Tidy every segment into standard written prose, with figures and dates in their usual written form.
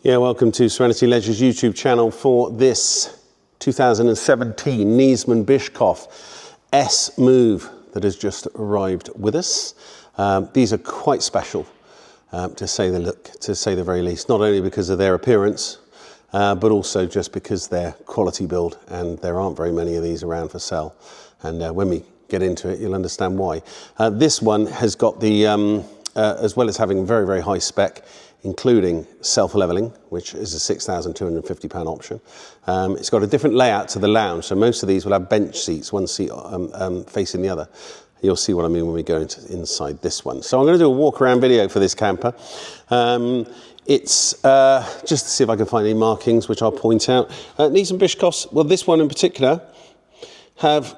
Yeah, welcome to Serenity Leisure's YouTube channel for this 2017 Niesmann Bischoff S Move that has just arrived with us. These are quite special, to say the very least, not only because of their appearance, but also just because they're quality build, and there aren't very many of these around for sale. And when we get into it, you'll understand why. This one has got the, as well as having very, very high spec, including self-leveling, which is a £6,250 option. It's got a different layout to the lounge, so most of these will have bench seats, one seat facing the other. You'll see what I mean when we go inside this one. So I'm going to do a walk around video for this camper. It's just to see if I can find any markings, which I'll point out. Niesmann Bischoffs, well, this one in particular,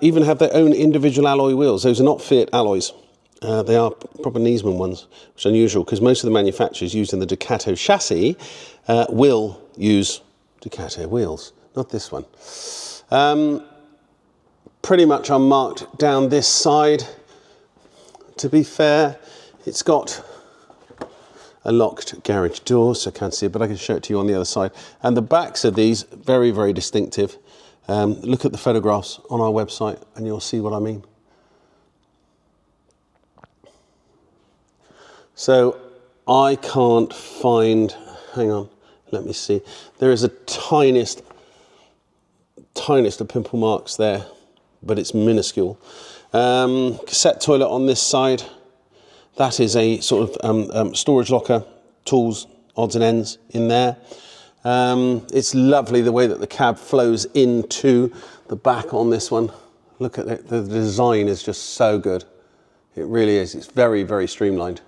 even have their own individual alloy wheels. Those are not Fiat alloys. They are proper Niesmann ones, which is unusual because most of the manufacturers using the Ducato chassis will use Ducato wheels, not this one. Pretty much unmarked down this side. To be fair, it's got a locked garage door, so I can't see it, but I can show it to you on the other side. And the backs of these, very, very distinctive. Look at the photographs on our website and you'll see what I mean. So I can't find, hang on, let me see. There is a tiniest of pimple marks there, but it's minuscule. Cassette toilet on this side. That is a sort of storage locker, tools, odds and ends in there. It's lovely the way that the cab flows into the back on this one. Look at it, the design is just so good. It really is, it's very, very streamlined.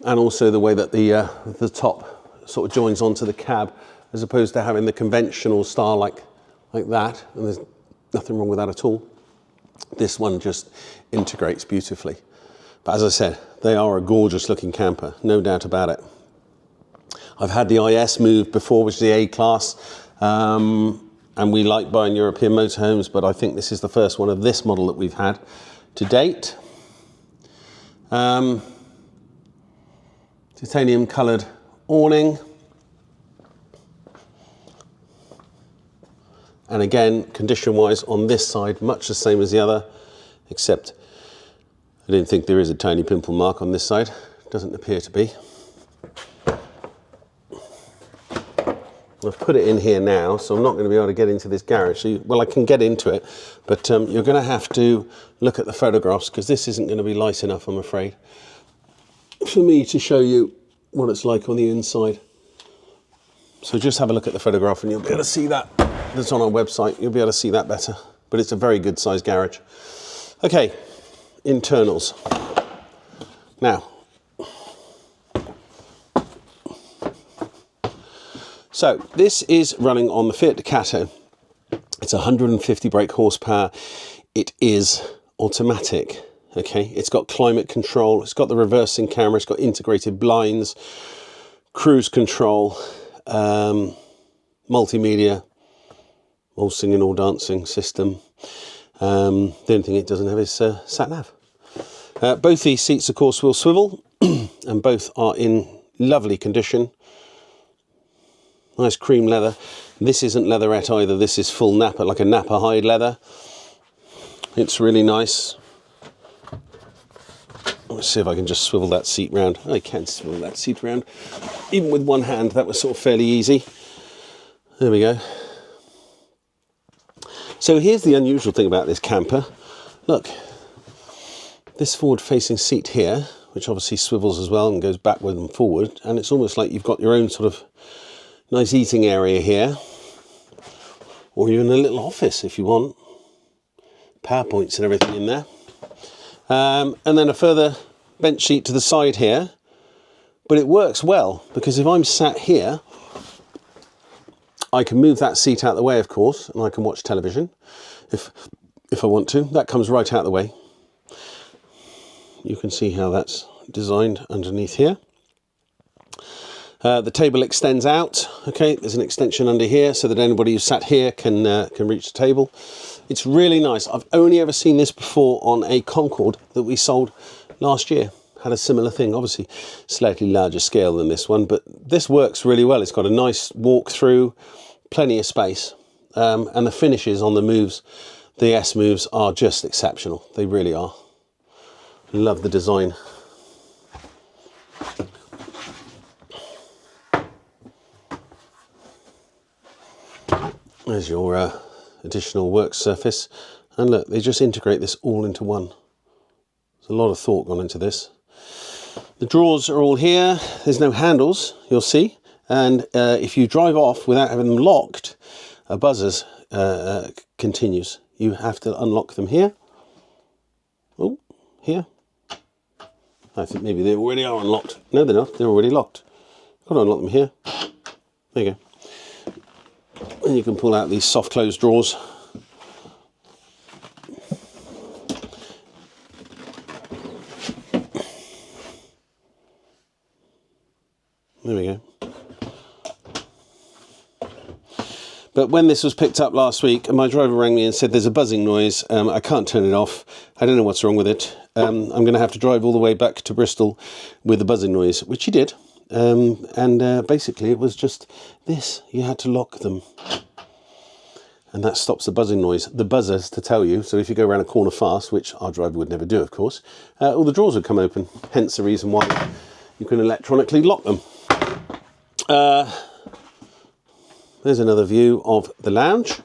And also the way that the top sort of joins onto the cab, as opposed to having the conventional style like that, and there's nothing wrong with that at all. This one just integrates beautifully. But as I said, they are a gorgeous looking camper, no doubt about it. I've had the IS Move before, which is the A-Class, and we like buying European motorhomes, but I think this is the first one of this model that we've had to date. Titanium coloured awning. And again, condition wise on this side, much the same as the other, except I don't think there is a tiny pimple mark on this side. Doesn't appear to be. I've put it in here now, so I'm not going to be able to get into this garage. So well, I can get into it, but you're going to have to look at the photographs because this isn't going to be light enough, I'm afraid, for me to show you what it's like on the inside. So just have a look at the photograph and you'll be able to see that. That's on our website. You'll be able to see that better. But it's a very good sized garage. Okay, internals. Now, so this is running on the Fiat Ducato. It's 150 brake horsepower. It is automatic. Okay, it's got climate control, it's got the reversing camera, it's got integrated blinds, cruise control, multimedia, all singing, all dancing system. The only thing it doesn't have is sat-nav. Both these seats, of course, will swivel, and both are in lovely condition. Nice cream leather. This isn't leatherette either, this is full Napa, like a Napa hide leather. It's really nice. Let's see if I can just swivel that seat round. I can swivel that seat round. Even with one hand, that was sort of fairly easy. There we go. So here's the unusual thing about this camper. Look, this forward-facing seat here, which obviously swivels as well and goes backward and forward, and it's almost like you've got your own sort of nice eating area here, or you're in a little office if you want. PowerPoints and everything in there. And then a further bench seat to the side here, but it works well because if I'm sat here, I can move that seat out of the way, of course, and I can watch television if I want to. That comes right out of the way. You can see how that's designed underneath here. The table extends out. Okay, there's an extension under here so that anybody who sat here can reach the table. It's really nice. I've only ever seen this before on a Concorde that we sold last year. had a similar thing, obviously slightly larger scale than this one, but this works really well. It's got a nice walk through, plenty of space, and the finishes on the moves, the S moves, are just exceptional. They really are. Love the design. There's your additional work surface, and look, they just integrate this all into one. There's a lot of thought gone into this. The drawers are all here. There's no handles, you'll see, and if you drive off without having them locked, a buzzers continues. You have to unlock them here. Oh, here. I think maybe they already are unlocked. No, they're not. They're already locked. Got to unlock them here. There you go. And you can pull out these soft close drawers. There we go. But when this was picked up last week, my driver rang me and said there's a buzzing noise. I can't turn it off. I don't know what's wrong with it. I'm going to have to drive all the way back to Bristol with the buzzing noise, which he did. Basically it was just this. You had to lock them. And that stops the buzzing noise. The buzzers to tell you, so if you go around a corner fast, which our driver would never do, of course, all the drawers would come open. Hence the reason why you can electronically lock them. There's another view of the lounge.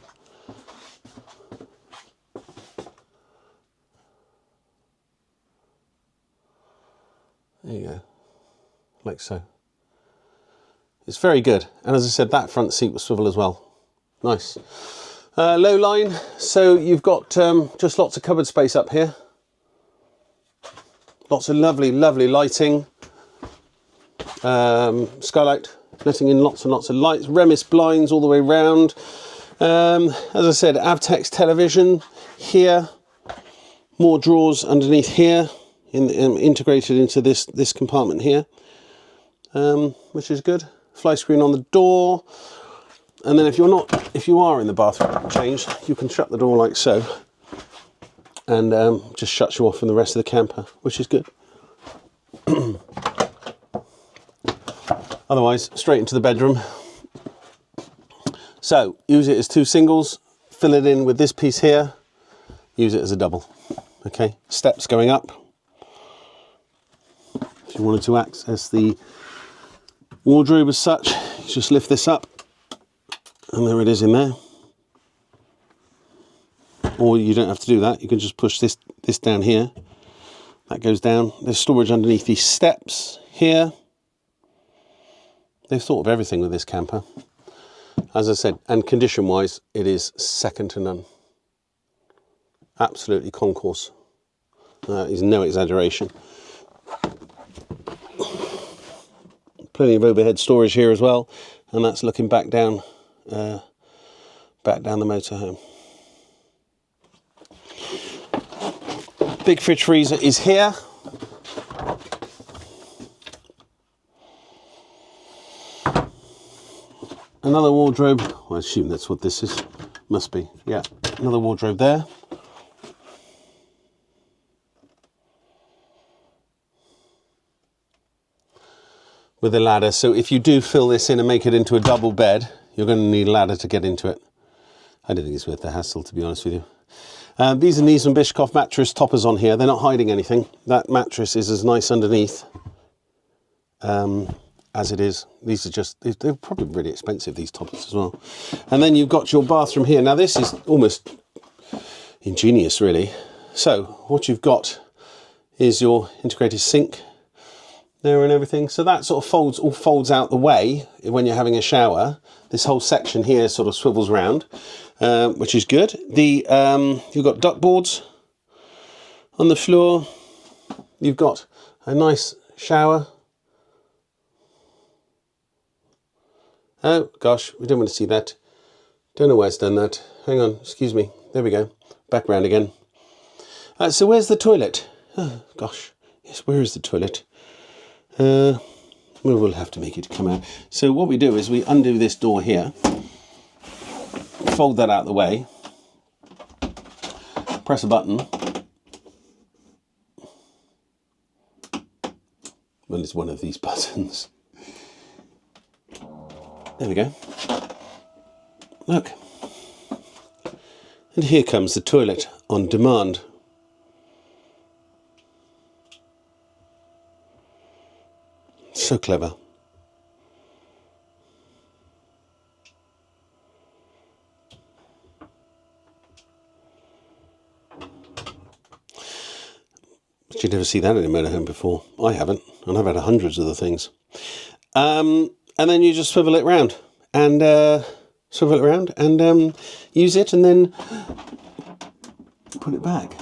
There you go, like so. It's very good. And as I said, that front seat will swivel as well. Nice. Low line, so you've got just lots of cupboard space up here. Lots of lovely, lovely lighting. Skylight, letting in lots and lots of lights. Remis blinds all the way round. As I said, Avtex television here. More drawers underneath here, integrated into this compartment here, which is good. Fly screen on the door. And then if you are in the bathroom change, you can shut the door like so, and just shuts you off from the rest of the camper, which is good. Otherwise, straight into the bedroom. So use it as two singles, fill it in with this piece here, use it as a double. Okay, steps going up. If you wanted to access the wardrobe as such, you just lift this up, and there it is in there. Or you don't have to do that, you can just push this down here. That goes down. There's storage underneath these steps here. They've thought of everything with this camper. As I said, and condition-wise, it is second to none. Absolutely concourse. Is no exaggeration. Plenty of overhead storage here as well, and that's looking back down the motorhome. Big fridge freezer is here. Another wardrobe. Well, I assume that's what this is. Must be. Yeah, another wardrobe there. With a ladder. So if you do fill this in and make it into a double bed, you're going to need a ladder to get into it. I don't think it's worth the hassle, to be honest with you. These are Niesmann Bischoff mattress toppers on here. They're not hiding anything. That mattress is as nice underneath as it is. These are just, they're probably really expensive, these toppers as well. And then you've got your bathroom here. Now this is almost ingenious, really. So what you've got is your integrated sink there and everything. So that sort of folds out the way when you're having a shower. This whole section here sort of swivels round, which is good. You've got duct boards on the floor. You've got a nice shower. Oh gosh, we don't want to see that. Don't know why it's done that. Hang on, excuse me. There we go. Back round again. So where's the toilet? Oh gosh, yes, where is the toilet? We'll have to make it come out. So what we do is we undo this door here, fold that out of the way, press a button, Well, it's one of these buttons. There we go. Look. And here comes the toilet on demand. So clever. But you'd never see that in a motorhome before. I haven't, and I've had hundreds of the things. And then you just swivel it round and use it, and then put it back,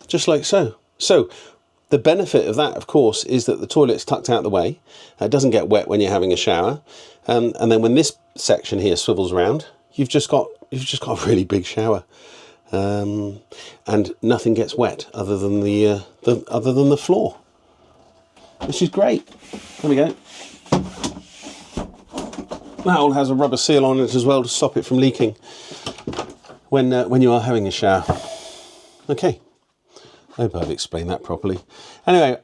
just like so. So the benefit of that, of course, is that the toilet's tucked out the way. It doesn't get wet when you're having a shower, and then when this section here swivels around, you've just got a really big shower, and nothing gets wet other than the floor, which is great. There we go. That all has a rubber seal on it as well to stop it from leaking when you are having a shower. Okay, I hope I've explained that properly. Anyway,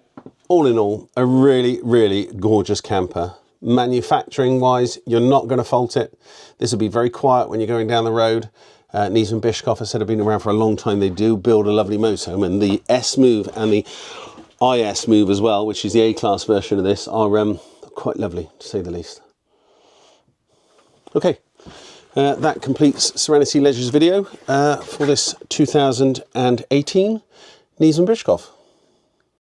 all in all, a really, really gorgeous camper. Manufacturing wise, you're not going to fault it. This will be very quiet when you're going down the road. Niesmann Bischoff, I said, have been around for a long time. They do build a lovely motorhome, and the S Move and the IS Move as well, which is the A-class version of this, are quite lovely, to say the least. Okay, that completes Serenity Leisure's video for this 2018 Niesmann Bischoff.